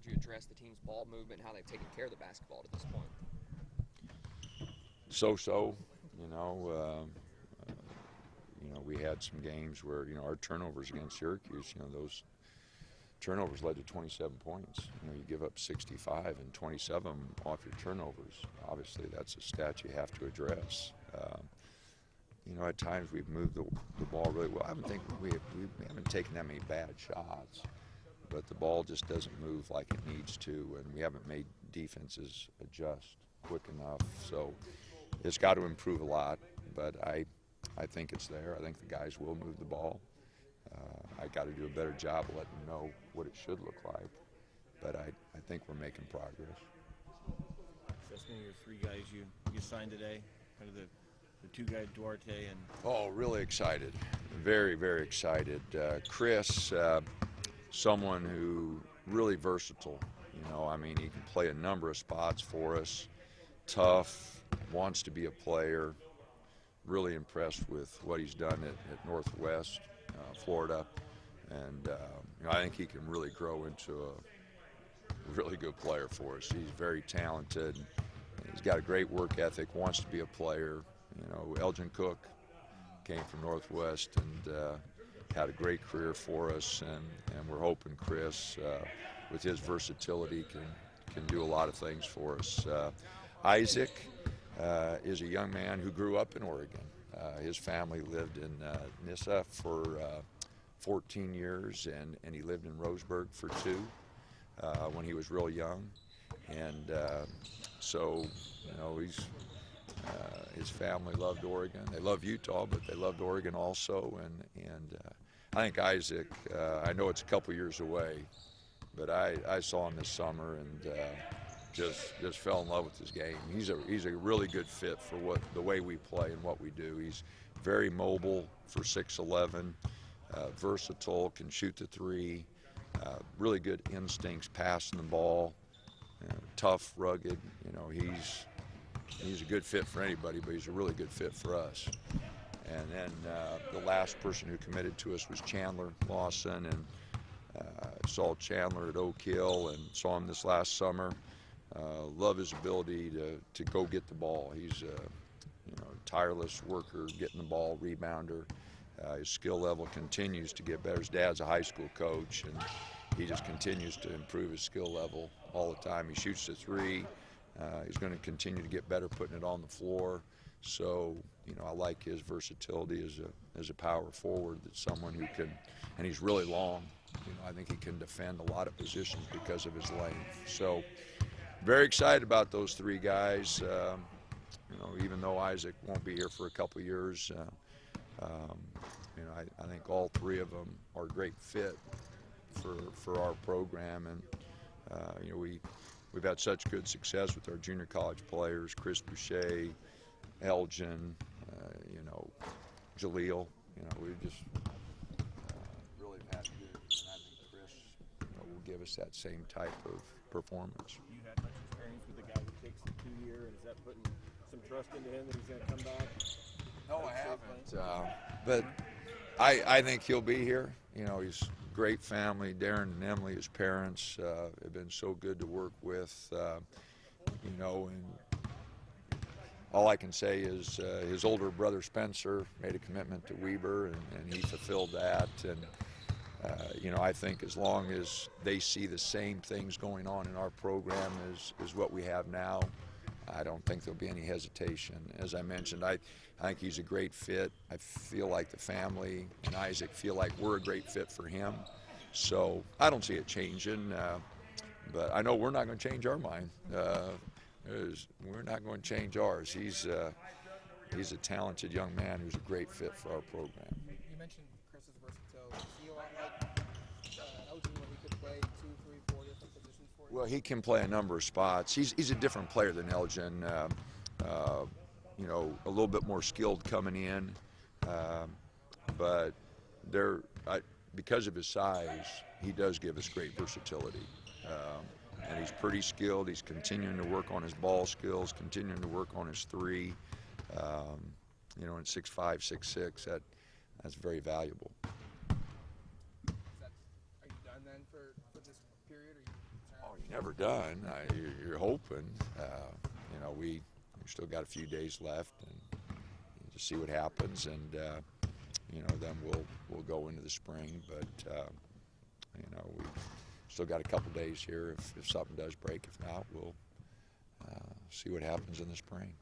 would you address the team's ball movement and how they've taken care of the basketball to this point? So-so, you know. We had some games where our turnovers against Syracuse. Those turnovers led to 27 points. You give up 65 and 27 off your turnovers. Obviously, that's a stat you have to address. At times we've moved the ball really well. I don't think we haven't taken that many bad shots, but the ball just doesn't move like it needs to, and we haven't made defenses adjust quick enough. So it's got to improve a lot, but I think it's there. I think the guys will move the ball. I got to do a better job of letting them know what it should look like, but I think we're making progress. That's one of your three guys you signed today, kind of the two guys, Duarte and. Oh, really excited. Very, very excited. Chris, someone who really versatile. He can play a number of spots for us. Tough, wants to be a player. Really impressed with what he's done at Northwest Florida, and I think he can really grow into a really good player for us. He's very talented. He's got a great work ethic. Wants to be a player. Elgin Cook came from Northwest and had a great career for us, and we're hoping Chris, with his versatility, can do a lot of things for us. Isaac is a young man who grew up in Oregon. His family lived in Nyssa for 14 years, and he lived in Roseburg for 2 when he was real young. And so, his family loved Oregon. They love Utah, but they loved Oregon also. And I think Isaac, I know it's a couple years away, but I saw him this summer and just fell in love with his game. He's a really good fit for the way we play and what we do. He's very mobile for 6'11", versatile, can shoot the 3, really good instincts passing the ball, tough, rugged. He's a good fit for anybody, but he's a really good fit for us. And then the last person who committed to us was Chandler Lawson, and saw Chandler at Oak Hill and saw him this last summer. Love his ability to go get the ball. He's a tireless worker, getting the ball, rebounder. His skill level continues to get better. His dad's a high school coach, and he just continues to improve his skill level all the time. He shoots the 3. He's going to continue to get better putting it on the floor. So, I like his versatility as a power forward. That's someone who can, and he's really long. I think he can defend a lot of positions because of his length. So, very excited about those 3 guys. Even though Isaac won't be here for a couple of years, I think all 3 of them are a great fit for our program. And we've had such good success with our junior college players: Chris Boucher, Elgin, Jaleel. We've just really had good. And I think Chris, will give us that same type of performance. You had much experience with a guy who takes the 2-year, and is that putting some trust into him that he's going to come back? No, I haven't. But I think he'll be here. He's a great family. Darren and Emily, his parents, have been so good to work with. And all I can say is his older brother Spencer made a commitment to Weber, and he fulfilled that. And I think as long as they see the same things going on in our program as what we have now, I don't think there'll be any hesitation. As I mentioned, I think he's a great fit. I feel like the family and Isaac feel like we're a great fit for him. So I don't see it changing, but I know we're not going to change our mind. We're not going to change ours. He's a talented young man who's a great fit for our program. You mentioned Chris's versatility. Is he a lot like Elgin, where he could play 2, 3, 4 different positions for you? Well, he can play a number of spots. He's a different player than Elgin. A little bit more skilled coming in, but because of his size, he does give us great versatility. And he's pretty skilled. He's continuing to work on his ball skills, continuing to work on his 3. In 6'5", 6'6", that's very valuable. Are you done then for this period? Or never done. You're hoping. You know, we still got a few days left, and just see what happens, and you know, then we'll go into the spring. But you know, we still got a couple days here. If something does break, if not, we'll see what happens in the spring.